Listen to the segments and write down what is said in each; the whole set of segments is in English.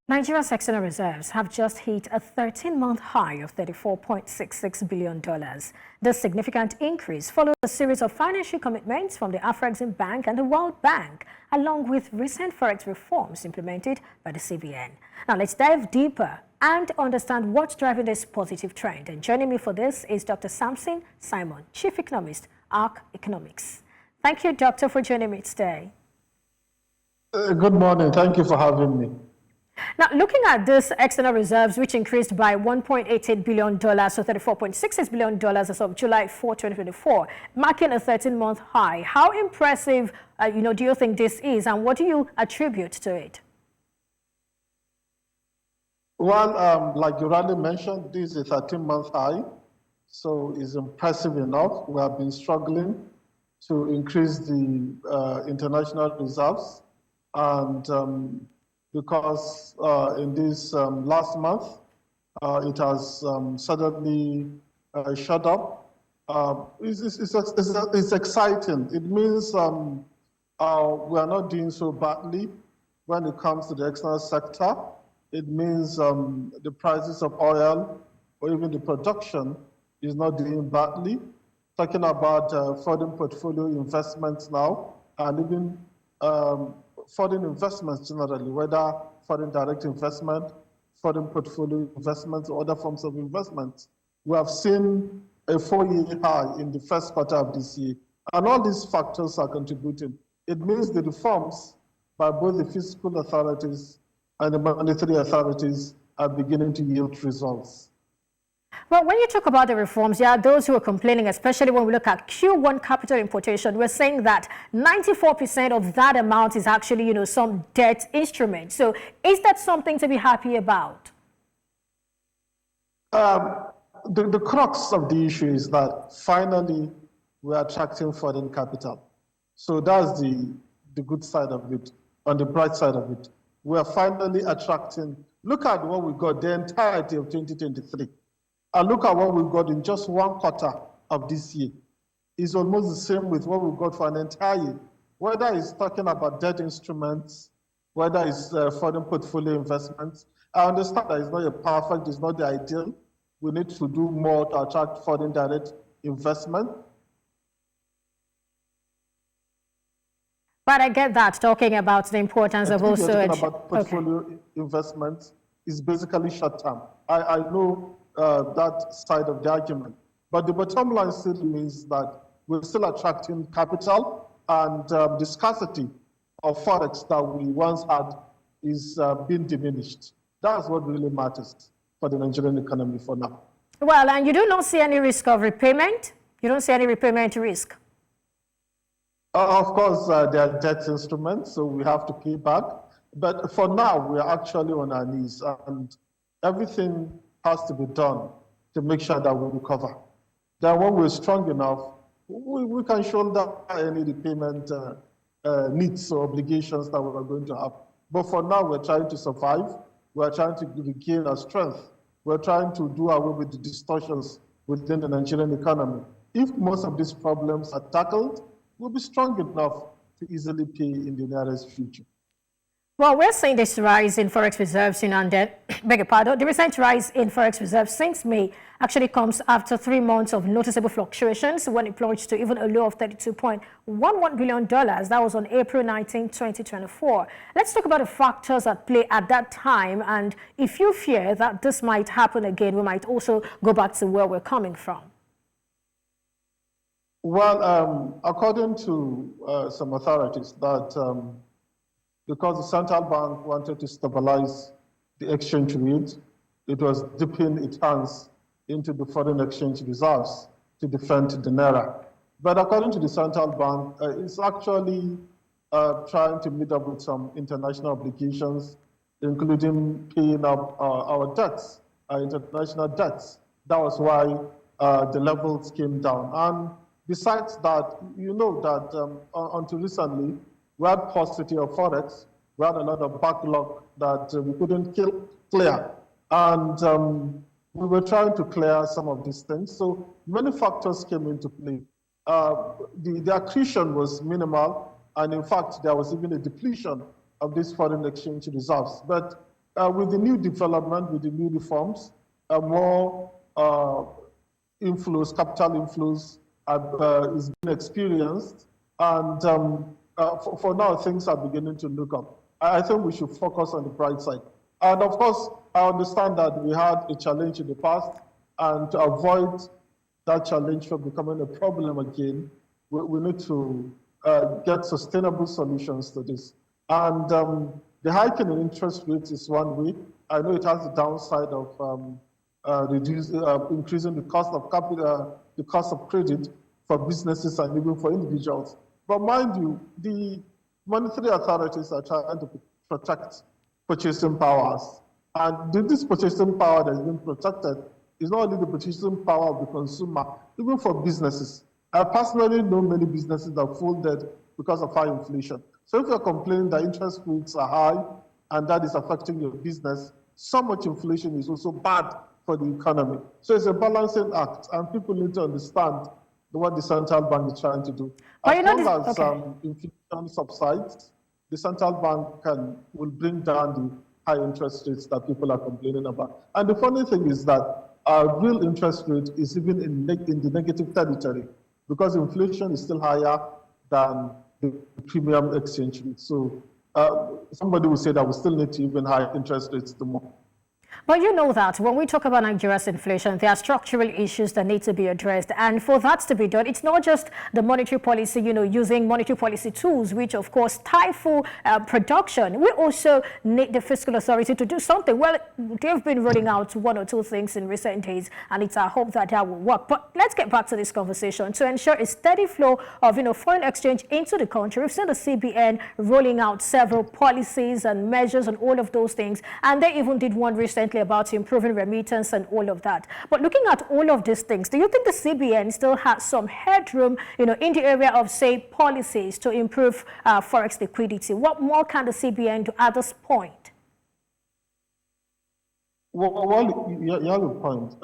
Nigeria's external reserves have just hit a 13-month high of $34.66 billion. This significant increase follows a series of financial commitments from the Afrexim Bank and the World Bank, along with recent forex reforms implemented by the CBN. Now, let's dive deeper and understand what's driving this positive trend. And joining me for this is Dr. Samson Simon, Chief Economist, ARKK Economics. Thank you, Doctor, for joining me today. Good morning. Thank you for having me. Now, looking at this external reserves, which increased by $1.88 billion to $34.66 billion as of July 4, 2024, marking a 13-month high. How impressive, do you think this is, and what do you attribute to it? Well, like you already mentioned, this is a 13-month high, so it's impressive enough. We have been struggling to increase the international reserves, and because in this last month, it has suddenly shot up. It's exciting. It means we are not doing so badly when it comes to the external sector. It means the prices of oil or even the production is not doing badly. Talking about foreign portfolio investments now, and even foreign investments generally, whether foreign direct investment, foreign portfolio investments, or other forms of investment. We have seen a 4-year high in the first quarter of this year, and all these factors are contributing. It means the reforms by both the fiscal authorities and the monetary authorities are beginning to yield results. Well, when you talk about the reforms, there are those who are complaining, especially when we look at Q1 capital importation. We're saying that 94% of that amount is actually, some debt instrument. So is that something to be happy about? The crux of the issue is that finally we're attracting foreign capital. So that's the good side of it. On the bright side of it, we are finally attracting. Look at what we got the entirety of 2023. And look at what we got in just one quarter of this year. It's almost the same with what we got for an entire year. Whether it's talking about debt instruments, whether it's foreign portfolio investments. I understand that it's not a perfect, it's not the ideal. We need to do more to attract foreign direct investment. But I get that, talking about the importance of also... Talking about portfolio investments is basically short-term. I know that side of the argument. But the bottom line still means that we're still attracting capital, and the scarcity of forex that we once had is being diminished. That's what really matters for the Nigerian economy for now. Well, and you do not see any risk of repayment? You don't see any repayment risk? Of course, there are debt instruments, so we have to pay back. But for now, we are actually on our knees, and everything has to be done to make sure that we recover. Then when we're strong enough, we can shoulder any repayment needs or obligations that we're going to have. But for now, we're trying to survive. We're trying to regain our strength. We're trying to do away with the distortions within the Nigerian economy. If most of these problems are tackled, we'll be strong enough to easily pay in the nearest future. Well, we're seeing this rise in forex reserves the recent rise in forex reserves since May actually comes after 3 months of noticeable fluctuations when it plunged to even a low of $32.11 billion. That was on April 19, 2024. Let's talk about the factors at play at that time, and if you fear that this might happen again, we might also go back to where we're coming from. Well, according to some authorities, that because the central bank wanted to stabilize the exchange rate, it was dipping its hands into the foreign exchange reserves to defend the naira. But according to the central bank, it's actually trying to meet up with some international obligations, including paying up our debts, our international debts. That was why the levels came down. And besides that, that until recently, we had paucity of forex. We had a lot of backlog that we couldn't clear. And we were trying to clear some of these things. So many factors came into play. The accretion was minimal. And in fact, there was even a depletion of these foreign exchange reserves. But with the new development, with the new reforms, more inflows, capital inflows is being experienced. And for now, things are beginning to look up. I think we should focus on the bright side. And of course, I understand that we had a challenge in the past, and to avoid that challenge from becoming a problem again, we need to get sustainable solutions to this. And the hiking in interest rates is one way. I know it has the downside of increasing the cost of capital, the cost of credit for businesses and even for individuals. But mind you, the monetary authorities are trying to protect purchasing powers. And this purchasing power that has been protected is not only the purchasing power of the consumer, even for businesses. I personally know many businesses that folded because of high inflation. So if you're complaining that interest rates are high and that is affecting your business, so much inflation is also bad for the economy. So it's a balancing act, and people need to understand what the central bank is trying to do. As long as inflation subsides, the central bank will bring down the high interest rates that people are complaining about. And the funny thing is that our real interest rate is even in the negative territory, because inflation is still higher than the premium exchange rate. So somebody will say that we still need to even high interest rates to more. But you know that when we talk about Nigeria's inflation, there are structural issues that need to be addressed. And for that to be done, it's not just the monetary policy, using monetary policy tools, which of course stifle production. We also need the fiscal authority to do something. Well, they've been rolling out one or two things in recent days, and it's our hope that that will work. But let's get back to this conversation. To ensure a steady flow of foreign exchange into the country, we've seen the CBN rolling out several policies and measures and all of those things. And they even did one recently about improving remittance and all of that. But looking at all of these things, do you think the CBN still has some headroom, in the area of, say, policies to improve forex liquidity? What more can the CBN do at this point? Well, you have a point.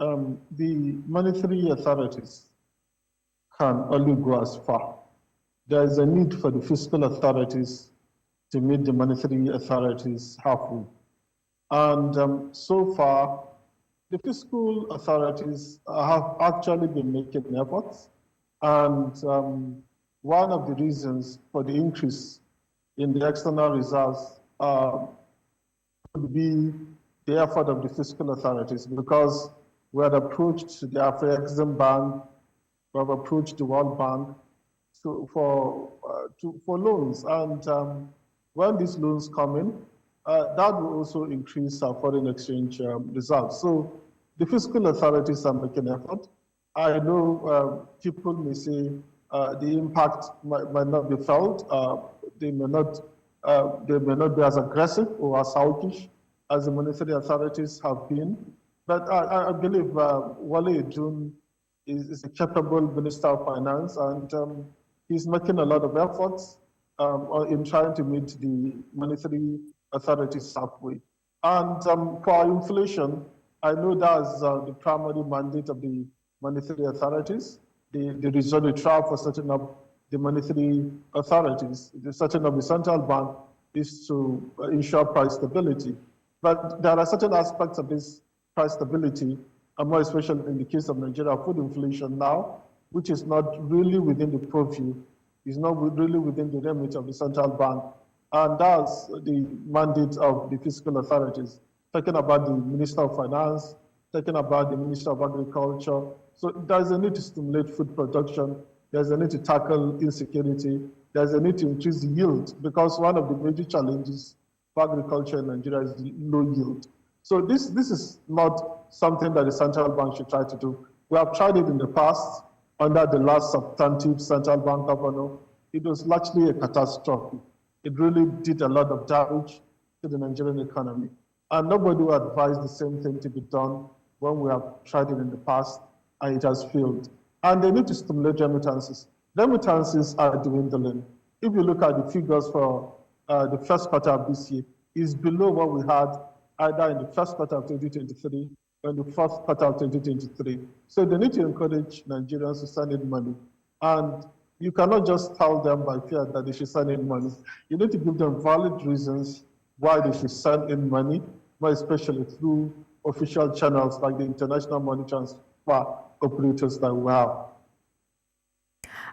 The monetary authorities can only go as far. There is a need for the fiscal authorities to meet the monetary authorities halfway. And so far, the fiscal authorities have actually been making efforts. And one of the reasons for the increase in the external reserves would be the effort of the fiscal authorities, because we had approached the Afrexim Bank, we have approached the World Bank for loans. And when these loans come in, that will also increase our foreign exchange results. So the fiscal authorities are making effort. I know people may say the impact might not be felt. They may not be as aggressive or as hawkish as the monetary authorities have been. But I believe Wale June is a capable Minister of Finance, and he's making a lot of efforts in trying to meet the monetary authorities halfway. And for inflation, I know that's the primary mandate of the monetary authorities. The result, the trial for setting up the monetary authorities, the setting up the central bank, is to ensure price stability. But there are certain aspects of this price stability, and more especially in the case of Nigeria, food inflation now, which is not really within the purview, is not really within the remit of the central bank. And that's the mandate of the fiscal authorities, talking about the Minister of Finance, talking about the Minister of Agriculture. So there's a need to stimulate food production. There's a need to tackle insecurity. There's a need to increase the yield, because one of the major challenges for agriculture in Nigeria is the low yield. So this is not something that the central bank should try to do. We have tried it in the past under the last substantive central bank governor. It was largely a catastrophe. It really did a lot of damage to the Nigerian economy. And nobody will advise the same thing to be done when we have tried it in the past and it has failed. And they need to stimulate remittances. Remittances are dwindling. If you look at the figures for the first quarter of this year, it's below what we had either in the first quarter of 2023 or in the fourth quarter of 2023. So they need to encourage Nigerians to send in money. And you cannot just tell them by fear that they should send in money. You need to give them valid reasons why they should send in money. more especially through official channels like the international money transfer operators that we have.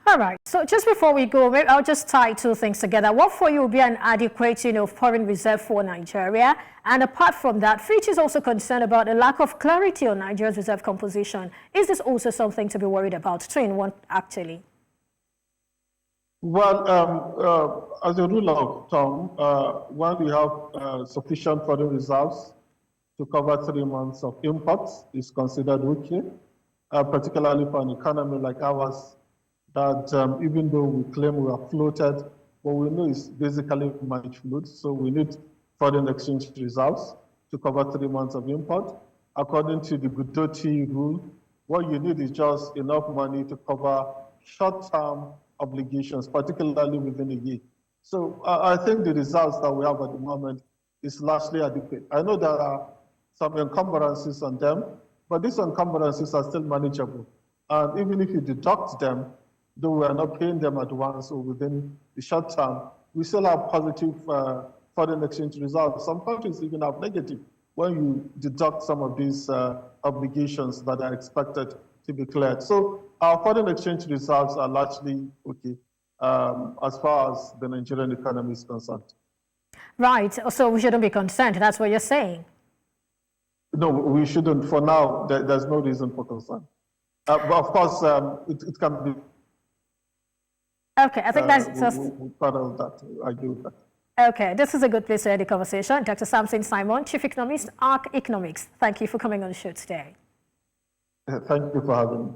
All right. So just before we go, maybe I'll just tie two things together. What for you will be an adequate, foreign reserve for Nigeria? And apart from that, Fitch is also concerned about the lack of clarity on Nigeria's reserve composition. Is this also something to be worried about? Two in one, actually. Well, as a rule of thumb, when we have sufficient foreign reserves to cover 3 months of imports, is considered okay, particularly for an economy like ours, that even though we claim we are floated, what we know is basically managed float, so we need foreign exchange reserves to cover 3 months of import. According to the Gudoti rule, what you need is just enough money to cover short-term obligations, particularly within a year. So I think the results that we have at the moment is largely adequate. I know there are some encumbrances on them, but these encumbrances are still manageable. And even if you deduct them, though we are not paying them at once or within the short term, we still have positive foreign exchange results. Some countries even have negative when you deduct some of these obligations that are expected to be cleared. So our foreign exchange results are largely okay as far as the Nigerian economy is concerned. Right. So we shouldn't be concerned. That's what you're saying. No, we shouldn't. For now, there's no reason for concern. But of course, it can be. Okay, I think that's just part of that. I agree with that. Okay, this is a good place to end the conversation. Dr. Samson Simon, Chief Economist, ARKK Economics. Thank you for coming on the show today. Thank you for having me.